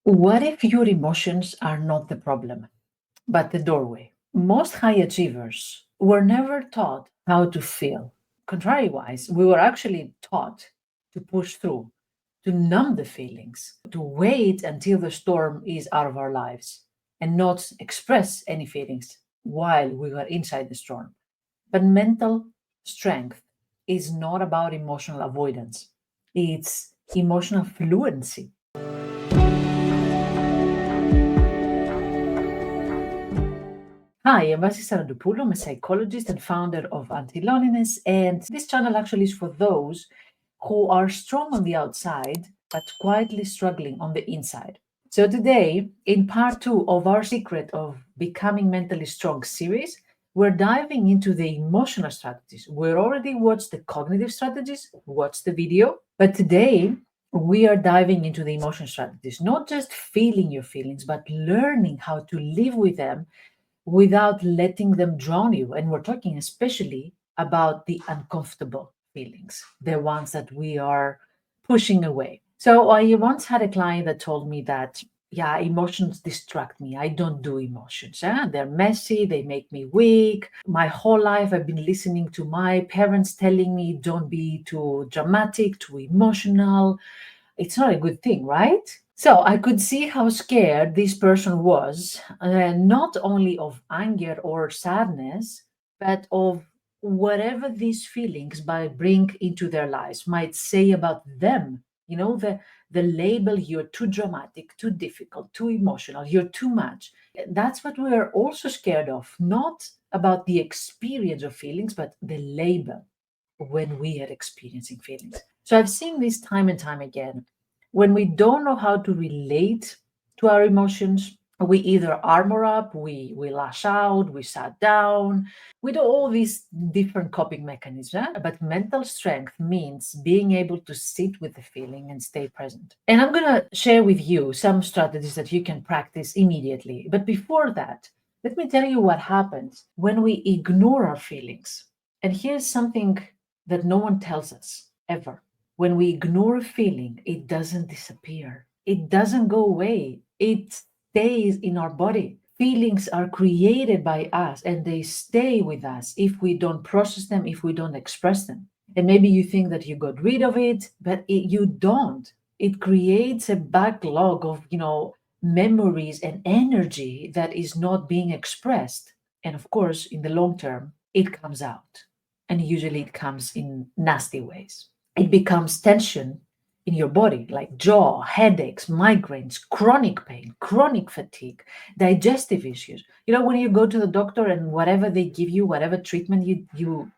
What if your emotions are not the problem, but the doorway? Most high achievers were never taught how to feel. Contrariwise, we were actually taught to push through, to numb the feelings, to wait until the storm is out of our lives and not express any feelings while we were inside the storm. But mental strength is not about emotional avoidance, it's emotional fluency. Hi, I'm Vassia, I'm a psychologist and founder of Anti-Loneliness, and this channel actually is for those who are strong on the outside but quietly struggling on the inside. So today, in part two of our Secret of Becoming Mentally Strong series, we're diving into the emotional strategies. We've already watched the cognitive strategies, watched the video, but today we are diving into the emotion strategies, not just feeling your feelings, but learning how to live with them without letting them drown you. And we're talking especially about the uncomfortable feelings, the ones that we are pushing away. So I once had a client that told me that, yeah, emotions distract me. I don't do emotions. They're messy. They make me weak. My whole life, I've been listening to my parents telling me, don't be too dramatic, too emotional. It's not a good thing, right? So I could see how scared this person was, not only of anger or sadness, but of whatever these feelings might bring into their lives, might say about them. You know, the label, you're too dramatic, too difficult, too emotional, you're too much. That's what we're also scared of, not about the experience of feelings, but the label when we are experiencing feelings. So I've seen this time and time again. When we don't know how to relate to our emotions, we either armor up, we lash out, we shut down, we do all these different coping mechanisms. But mental strength means being able to sit with the feeling and stay present. And I'm going to share with you some strategies that you can practice immediately. But before that, let me tell you what happens when we ignore our feelings. And here's something that no one tells us ever. When we ignore a feeling, it doesn't disappear. It doesn't go away. It stays in our body. Feelings are created by us and they stay with us if we don't process them, if we don't express them. And maybe you think that you got rid of it, but you don't. It creates a backlog of, memories and energy that is not being expressed. And of course, in the long term, it comes out. And usually it comes in nasty ways. It becomes tension in your body, like jaw, headaches, migraines, chronic pain, chronic fatigue, digestive issues. You know, when you go to the doctor and whatever they give you, whatever treatment you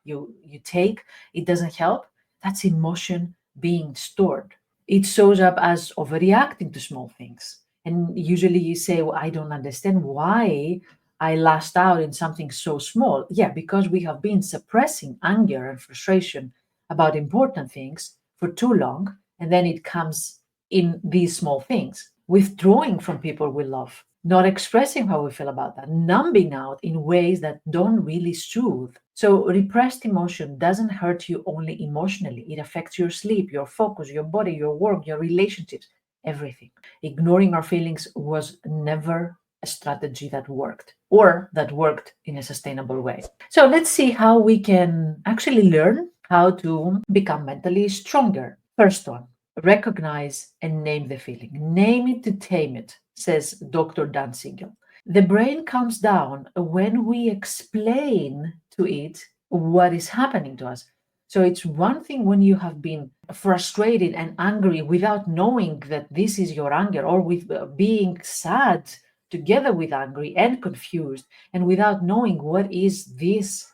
take, it doesn't help. That's emotion being stored. It shows up as overreacting to small things. And usually you say, well, I don't understand why I lashed out in something so small. Yeah, because we have been suppressing anger and frustration about important things for too long, and then it comes in these small things. Withdrawing from people we love, not expressing how we feel about that, numbing out in ways that don't really soothe. So, repressed emotion doesn't hurt you only emotionally, it affects your sleep, your focus, your body, your work, your relationships, everything. Ignoring our feelings was never a strategy that worked or that worked in a sustainable way. So let's see how we can actually learn how to become mentally stronger. First one, recognize and name the feeling. Name it to tame it, says Dr. Dan Siegel. The brain calms down when we explain to it what is happening to us. So it's one thing when you have been frustrated and angry without knowing that this is your anger, or with being sad together with angry and confused, and without knowing what is this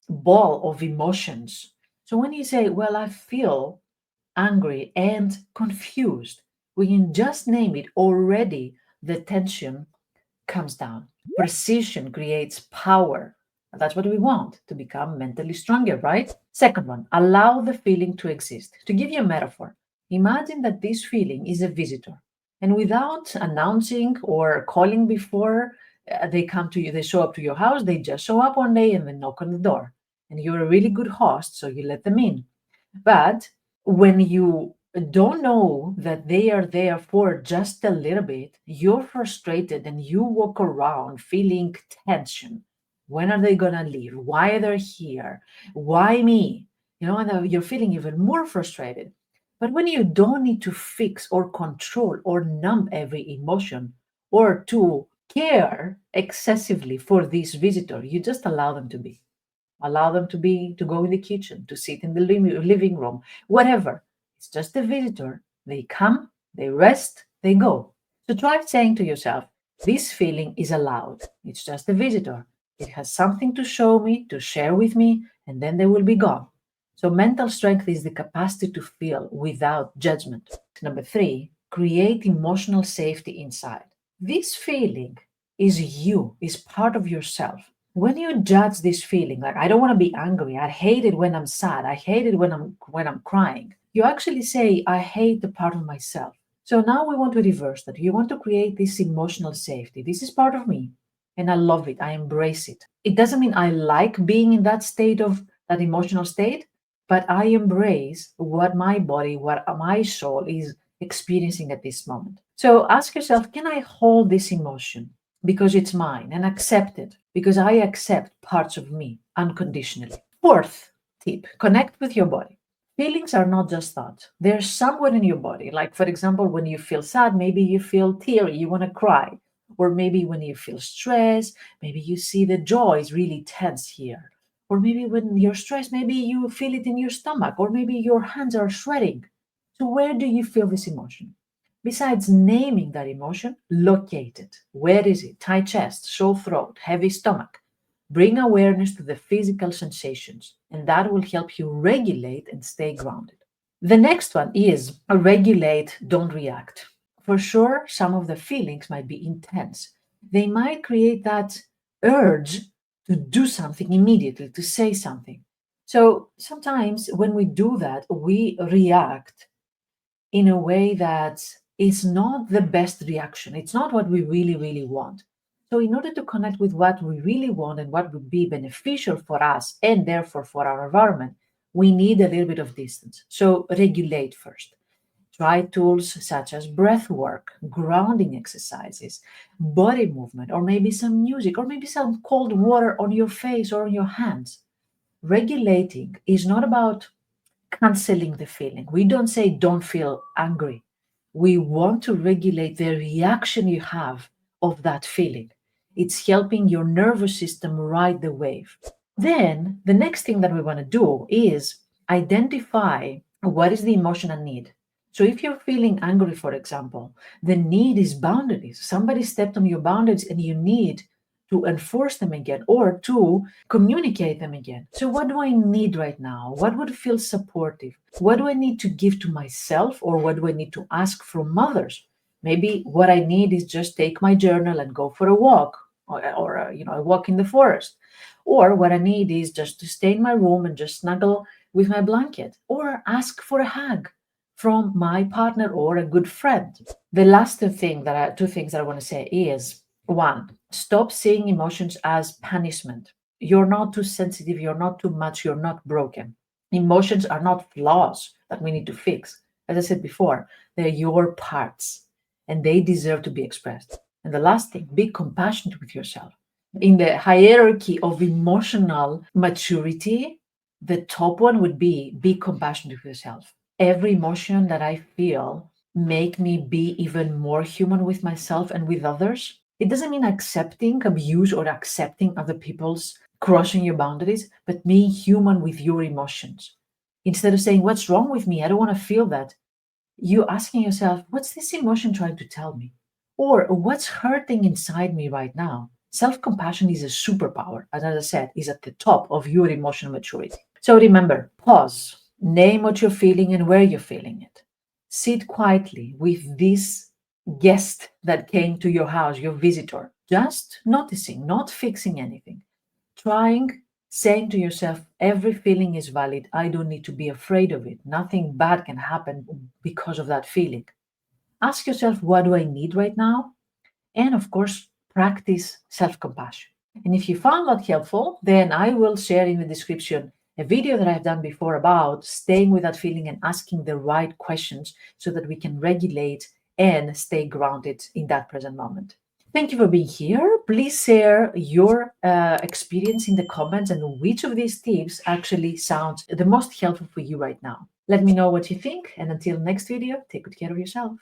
ball of emotions. So when you say, well, I feel angry and confused, we can just name it already, the tension comes down. Precision creates power. That's what we want to become mentally stronger, right? Second one, allow the feeling to exist. To give you a metaphor, imagine that this feeling is a visitor. And without announcing or calling before they come to you, they show up to your house, they just show up one day and then knock on the door. And you're a really good host, so you let them in. But when you don't know that they are there for just a little bit, you're frustrated and you walk around feeling tension. When are they gonna leave? Why are they here? Why me? And you're feeling even more frustrated. But when you don't need to fix or control or numb every emotion or to care excessively for this visitor, you just allow them to be. Allow them to go in the kitchen, to sit in the living room, whatever. It's just a visitor. They come, they rest, they go. So try saying to yourself, this feeling is allowed. It's just a visitor. It has something to show me, to share with me, and then they will be gone. So mental strength is the capacity to feel without judgment. Number three, create emotional safety inside. This feeling is you, is part of yourself. When you judge this feeling, like I don't want to be angry, I hate it when I'm sad, I hate it when I'm crying, you actually say, I hate the part of myself. So now we want to reverse that. You want to create this emotional safety. This is part of me, and I love it. I embrace it. It doesn't mean I like being in that state of that emotional state, but I embrace what my body, what my soul is experiencing at this moment. So ask yourself, can I hold this emotion because it's mine and accept it because I accept parts of me unconditionally? Fourth tip, connect with your body. Feelings are not just thoughts. They're somewhere in your body. Like, for example, when you feel sad, maybe you feel teary, you want to cry. Or maybe when you feel stressed, maybe you see the jaw is really tense here. Or maybe when you're stressed, maybe you feel it in your stomach, or maybe your hands are sweating. So, where do you feel this emotion? Besides naming that emotion, locate it. Where is it? Tight chest, sore throat, heavy stomach. Bring awareness to the physical sensations, and that will help you regulate and stay grounded. The next one is regulate, don't react. For sure, some of the feelings might be intense. They might create that urge to do something immediately, to say something. So sometimes when we do that, we react in a way that is not the best reaction. It's not what we really, really want. So, in order to connect with what we really want and what would be beneficial for us and therefore for our environment, we need a little bit of distance. So, regulate first. Try tools such as breath work, grounding exercises, body movement, or maybe some music, or maybe some cold water on your face or on your hands. Regulating is not about canceling the feeling. We don't say don't feel angry. We want to regulate the reaction you have of that feeling. It's helping your nervous system ride the wave. Then the next thing that we want to do is identify what is the emotion I need. So if you're feeling angry, for example, the need is boundaries. Somebody stepped on your boundaries and you need to enforce them again or to communicate them again. So, what do I need right now? What would feel supportive? What do I need to give to myself or what do I need to ask from others? Maybe what I need is just take my journal and go for a walk or a walk in the forest. Or what I need is just to stay in my room and just snuggle with my blanket or ask for a hug from my partner or a good friend. The last two things that I want to say is one, stop seeing emotions as punishment. You're not too sensitive, you're not too much, you're not broken. Emotions are not flaws that we need to fix. As I said before, they're your parts and they deserve to be expressed. And the last thing, be compassionate with yourself. In the hierarchy of emotional maturity, the top one would be compassionate with yourself. Every emotion that I feel make me be even more human with myself and with others. It doesn't mean accepting abuse or accepting other people's crossing your boundaries, but being human with your emotions. Instead of saying, what's wrong with me? I don't want to feel that. You asking yourself, what's this emotion trying to tell me? Or what's hurting inside me right now? Self-compassion is a superpower, as I said, is at the top of your emotional maturity. So remember, pause, name what you're feeling and where you're feeling it. Sit quietly with this guest that came to your house, your visitor, just noticing, not fixing anything. Trying, saying to yourself, every feeling is valid. I don't need to be afraid of it. Nothing bad can happen because of that feeling. Ask yourself, what do I need right now? And of course, practice self compassion. And if you found that helpful, then I will share in the description a video that I've done before about staying with that feeling and asking the right questions so that we can regulate and stay grounded in that present moment. Thank you for being here. Please share your experience in the comments and which of these tips actually sounds the most helpful for you right now. Let me know what you think, and until next video, take good care of yourself.